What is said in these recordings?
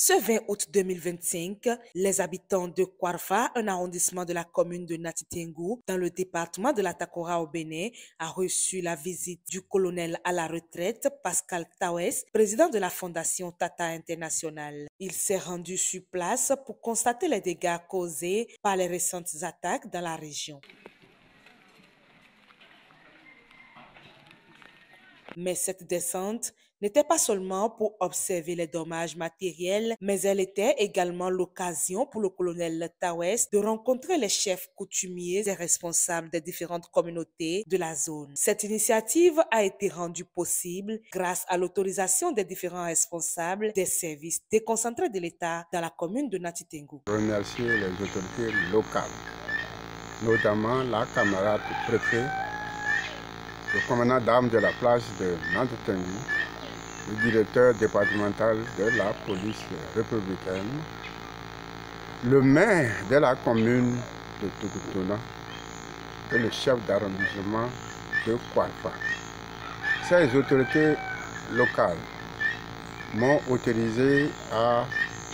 Ce 20 août 2025, les habitants de Kwarfa, un arrondissement de la commune de Natitengu, dans le département de la Takora au Bénin, a reçu la visite du colonel à la retraite Pascal Tawes, président de la Fondation Tata International. Il s'est rendu sur place pour constater les dégâts causés par les récentes attaques dans la région. Mais cette descente n'était pas seulement pour observer les dommages matériels, mais elle était également l'occasion pour le colonel Tawes de rencontrer les chefs coutumiers et responsables des différentes communautés de la zone. Cette initiative a été rendue possible grâce à l'autorisation des différents responsables des services déconcentrés de l'État dans la commune de Natitengu. Remercier les autorités locales, notamment la camarade préfet, le commandant d'armes de la place de Natitengu, le directeur départemental de la police républicaine, le maire de la commune de Tukutuna et le chef d'arrondissement de Kwarfa. Ces autorités locales m'ont autorisé à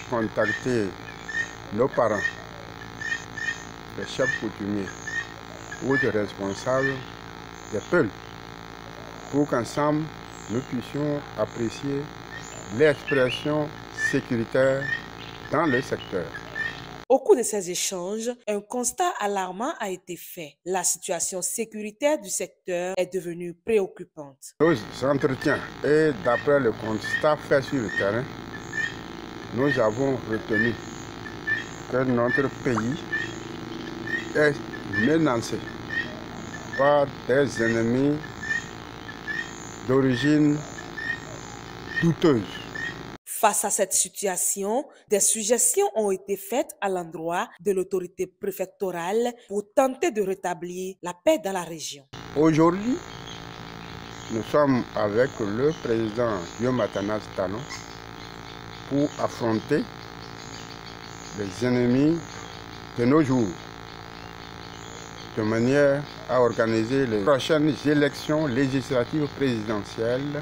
contacter nos parents, les chefs coutumiers ou des responsables des peuples pour qu'ensemble nous puissions apprécier l'expression sécuritaire dans le secteur. Au cours de ces échanges, un constat alarmant a été fait. La situation sécuritaire du secteur est devenue préoccupante. Nos entretiens et d'après le constat fait sur le terrain, nous avons retenu que notre pays est menacé par des ennemis d'origine douteuse. Face à cette situation, des suggestions ont été faites à l'endroit de l'autorité préfectorale pour tenter de rétablir la paix dans la région. Aujourd'hui, nous sommes avec le président Yomatanas Talon pour affronter les ennemis de nos jours, de manière à organiser les prochaines élections législatives présidentielles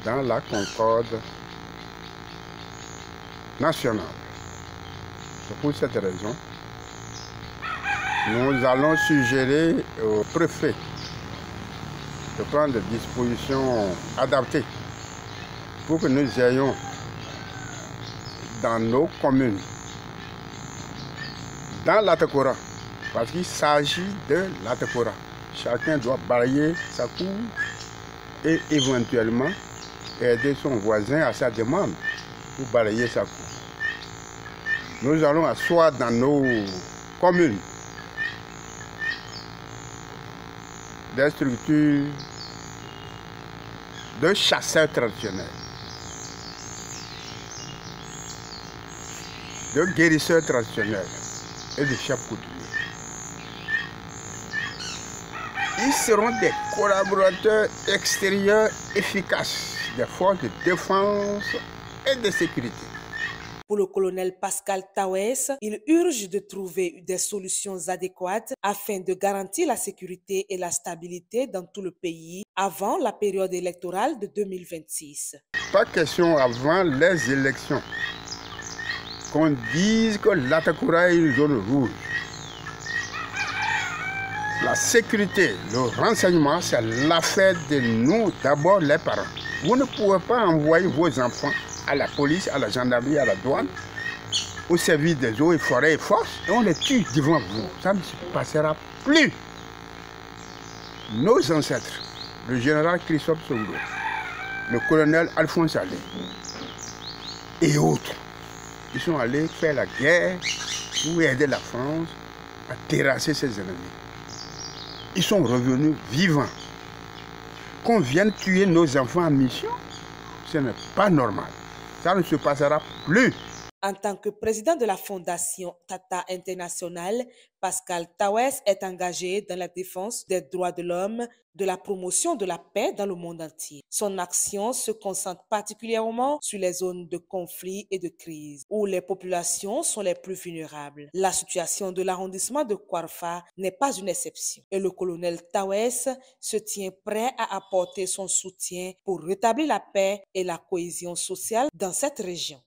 dans la concorde nationale. C'est pour cette raison nous allons suggérer au préfet de prendre des dispositions adaptées pour que nous ayons dans nos communes, dans la Takora, parce qu'il s'agit de la Takora. Chacun doit balayer sa cour et éventuellement aider son voisin à sa demande pour balayer sa cour. Nous allons asseoir dans nos communes des structures de chasseurs traditionnels, de guérisseurs traditionnels et de chefs coutumiers. Ils seront des collaborateurs extérieurs efficaces des forces de défense et de sécurité. Pour le colonel Pascal Tawes, il urge de trouver des solutions adéquates afin de garantir la sécurité et la stabilité dans tout le pays avant la période électorale de 2026. Pas question avant les élections qu'on dise que l'Atakura est une zone rouge. La sécurité, le renseignement, c'est l'affaire de nous, d'abord les parents. Vous ne pouvez pas envoyer vos enfants à la police, à la gendarmerie, à la douane, au service des eaux et forêts et forces, et on les tue devant vous. Ça ne se passera plus. Nos ancêtres, le général Christophe Songlo, le colonel Alphonse Allais et autres, ils sont allés faire la guerre pour aider la France à terrasser ses ennemis. Ils sont revenus vivants. Qu'on vienne tuer nos enfants en mission, ce n'est pas normal. Ça ne se passera plus. En tant que président de la Fondation Tata International, Pascal Tawes est engagé dans la défense des droits de l'homme, de la promotion de la paix dans le monde entier. Son action se concentre particulièrement sur les zones de conflit et de crise, où les populations sont les plus vulnérables. La situation de l'arrondissement de Kwarfa n'est pas une exception, et le colonel Tawes se tient prêt à apporter son soutien pour rétablir la paix et la cohésion sociale dans cette région.